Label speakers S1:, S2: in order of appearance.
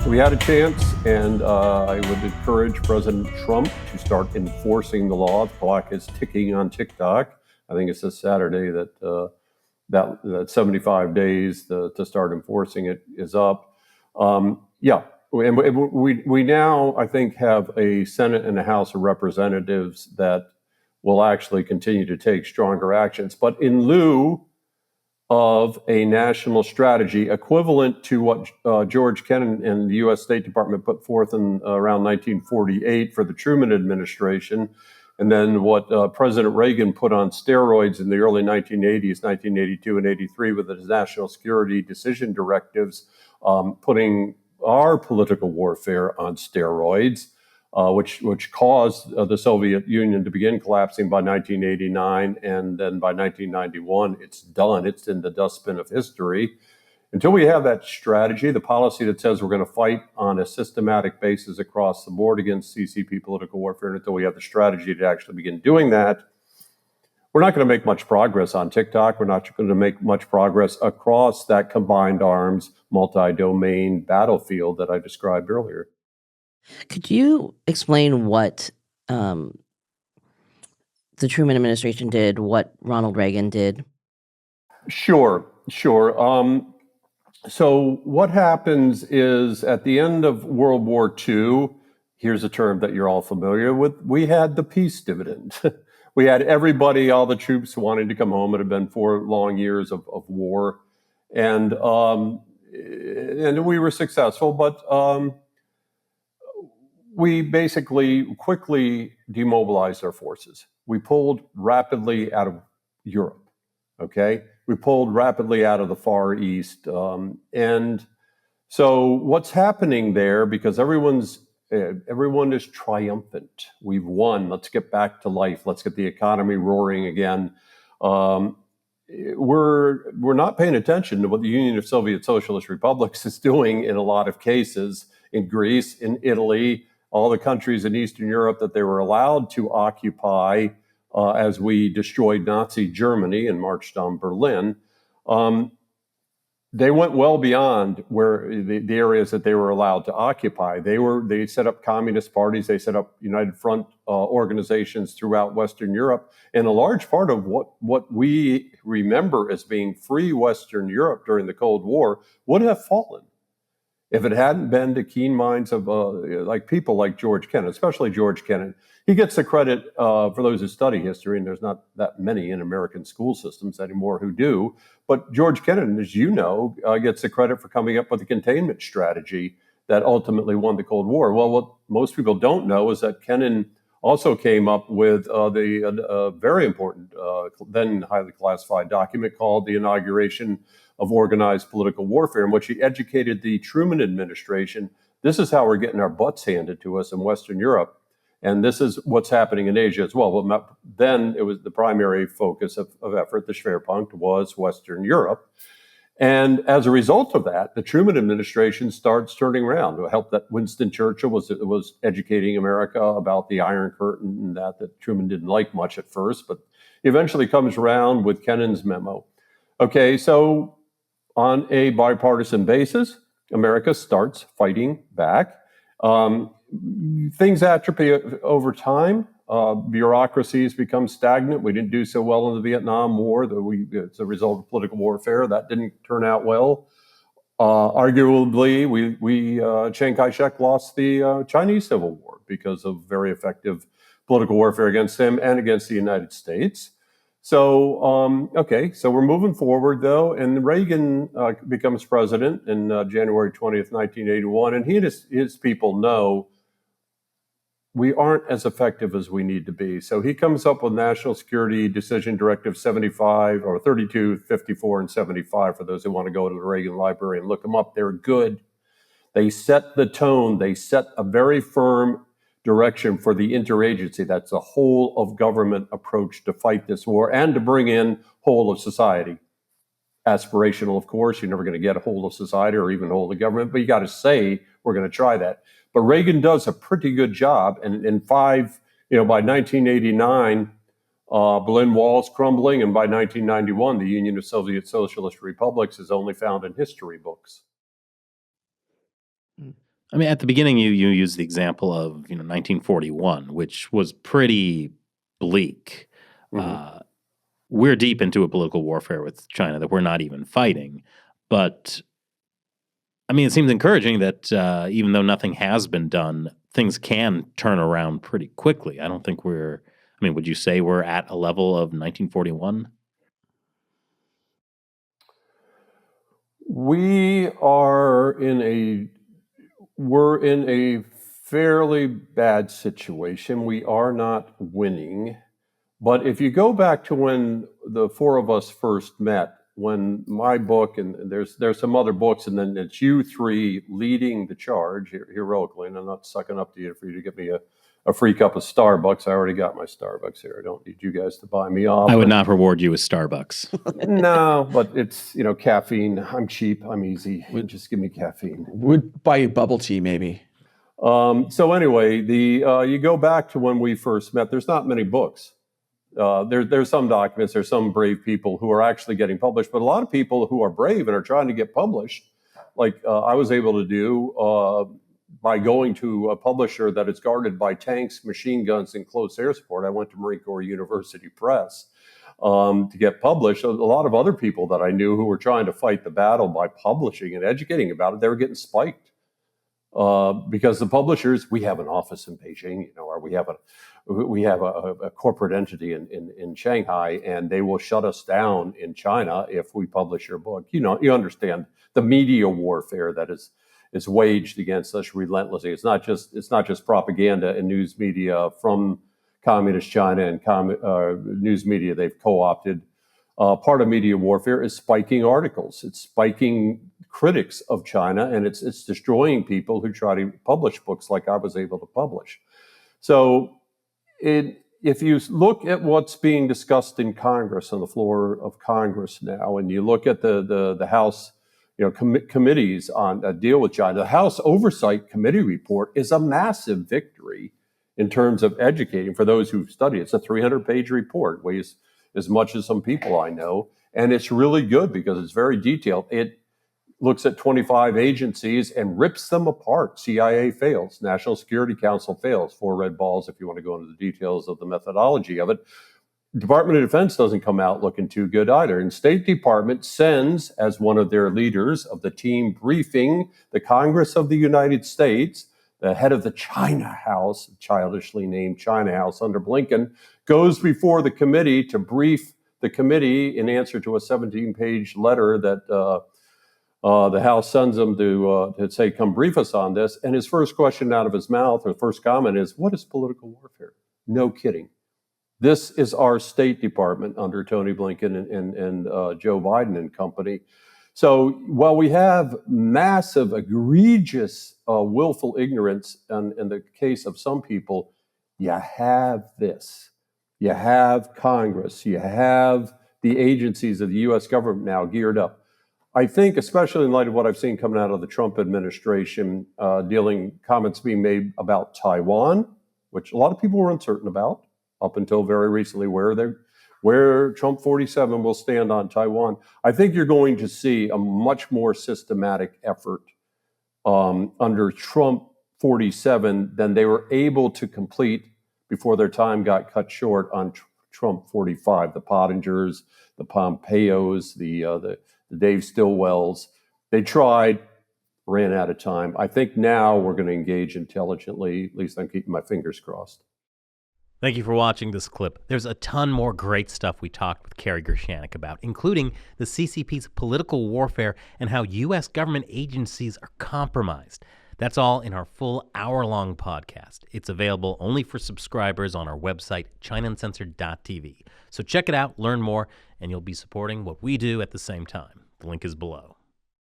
S1: We had a chance, and I would encourage President Trump to start enforcing the law. The clock is ticking on TikTok. I think it's this Saturday that 75 days to start enforcing it is up. Yeah, and we now, I think, have a Senate and a House of Representatives that will actually continue to take stronger actions. But in lieu of a national strategy equivalent to what George Kennan and the U.S. State Department put forth in around 1948 for the Truman administration, and then what President Reagan put on steroids in the early 1980s, 1982 and 83 with his national security decision directives, putting our political warfare on steroids. Which caused the Soviet Union to begin collapsing by 1989, and then by 1991, it's done. It's in the dustbin of history. Until we have that strategy, the policy that says we're going to fight on a systematic basis across the board against CCP political warfare, and until we have the strategy to actually begin doing that, we're not going to make much progress on TikTok. We're not going to make much progress across that combined arms, multi-domain battlefield that I described earlier.
S2: Could you explain what the Truman administration did, what Ronald Reagan did?
S1: Sure. So what happens is at the end of World War II, here's a term that you're all familiar with, we had the peace dividend. We had everybody, all the troops wanting to come home. It had been 4 long years of war. And we were successful, but we basically quickly demobilized our forces. We pulled rapidly out of Europe, okay? We pulled rapidly out of the Far East. And so what's happening there, because everyone is triumphant. We've won. Let's get back to life. Let's get the economy roaring again. We're not paying attention to what the Union of Soviet Socialist Republics is doing in a lot of cases, in Greece, in Italy, all the countries in Eastern Europe that they were allowed to occupy as we destroyed Nazi Germany and marched on Berlin. They went well beyond where the areas that they were allowed to occupy. They set up communist parties. They set up United Front organizations throughout Western Europe. And a large part of what we remember as being free Western Europe during the Cold War would have fallen if it hadn't been the keen minds of like people like George Kennan, especially George Kennan. He gets the credit for those who study history, and there's not that many in American school systems anymore who do. But George Kennan, as you know, gets the credit for coming up with a containment strategy that ultimately won the Cold War. Well, what most people don't know is that Kennan also came up with the very important, then highly classified document called the Inauguration of Organized Political Warfare, in which he educated the Truman administration. This is how we're getting our butts handed to us in Western Europe. And this is what's happening in Asia as well. But then it was the primary focus of effort, the Schwerpunkt, was Western Europe. And as a result of that, the Truman administration starts turning around. It helped that Winston Churchill was educating America about the Iron Curtain, and that Truman didn't like much at first, but he eventually comes around with Kennan's memo. Okay, so on a bipartisan basis, America starts fighting back. Things atrophy over time. Bureaucracies become stagnant. We didn't do so well in the Vietnam War. It's a result of political warfare. That didn't turn out well. Arguably, Chiang Kai-shek lost the Chinese Civil War because of very effective political warfare against him and against the United States. So, so we're moving forward, though, and Reagan becomes president in January 20th, 1981, and he and his people know we aren't as effective as we need to be. So he comes up with National Security Decision Directive 75, or 32, 54, and 75, for those who want to go to the Reagan Library and look them up. They're good. They set the tone. They set a very firm direction for the interagency. That's a whole of government approach to fight this war and to bring in whole of society. Aspirational, of course. You're never going to get a whole of society or even whole of government, but you got to say we're going to try that. But Reagan does a pretty good job, and by 1989, Berlin Wall's crumbling, and by 1991, the Union of Soviet Socialist Republics is only found in history books.
S3: I mean, at the beginning, you used the example of 1941, which was pretty bleak.
S1: Mhm.
S3: We're deep into a political warfare with China that we're not even fighting, but I mean, it seems encouraging that even though nothing has been done, things can turn around pretty quickly. I don't think we're. I mean, would you say we're at a level of 1941?
S1: We're in a fairly bad situation. We are not winning. But if you go back to when the four of us first met, when my book, and there's some other books, and then it's you three leading the charge heroically, and I'm not sucking up to you for you to give me a free cup of Starbucks. I already got my Starbucks here. I don't need you guys to buy me off.
S3: I would not reward you with Starbucks.
S1: No, but it's, caffeine. I'm cheap. I'm easy. Just give me caffeine.
S4: Would buy you bubble tea, maybe.
S1: So anyway, you go back to when we first met. There's not many books. There's some documents. There's some brave people who are actually getting published, but a lot of people who are brave and are trying to get published, like I was able to do by going to a publisher that is guarded by tanks, machine guns, and close air support. I went to Marine Corps University Press to get published. A lot of other people that I knew who were trying to fight the battle by publishing and educating about it, they were getting spiked. Because the publishers, we have an office in Beijing, or we have a corporate entity in Shanghai, and they will shut us down in China if we publish your book. You understand the media warfare that is waged against us relentlessly. It's not just propaganda and news media from communist China and news media they've co-opted. Part of media warfare is spiking articles. It's spiking critics of China, and it's destroying people who try to publish books like I was able to publish. So if you look at what's being discussed in Congress, on the floor of Congress now, and you look at the House committees on deal with China, the House Oversight Committee report is a massive victory in terms of educating for those who study. It's a 300-page report, weighs as much as some people I know, and it's really good because it's very detailed. It looks at 25 agencies and rips them apart. CIA fails. National Security Council fails. 4 red balls if you want to go into the details of the methodology of it. Department of Defense doesn't come out looking too good either. And State Department sends, as one of their leaders of the team briefing the Congress of the United States, the head of the China House, childishly named China House under Blinken, goes before the committee to brief the committee in answer to a 17-page letter that the House sends him to say, come brief us on this. And his first question out of his mouth, or first comment is, what is political warfare? No kidding. This is our State Department under Tony Blinken and Joe Biden and company. So while we have massive, egregious, willful ignorance in the case of some people, you have this. You have Congress. You have the agencies of the U.S. government now geared up. I think, especially in light of what I've seen coming out of the Trump administration, comments being made about Taiwan, which a lot of people were uncertain about up until very recently, where Trump 47 will stand on Taiwan. I think you're going to see a much more systematic effort under Trump 47 than they were able to complete before their time got cut short on Trump 45. The Pottingers, the Pompeos, the Dave Stillwells, they tried, ran out of time. I think now we're going to engage intelligently. At least I'm keeping my fingers crossed.
S3: Thank you for watching this clip. There's a ton more great stuff we talked with Kerry Gershaneck about, including the CCP's political warfare and how U.S. government agencies are compromised. That's all in our full hour-long podcast. It's available only for subscribers on our website, ChinaUncensored.tv. So check it out, learn more, and you'll be supporting what we do at the same time. The link is below.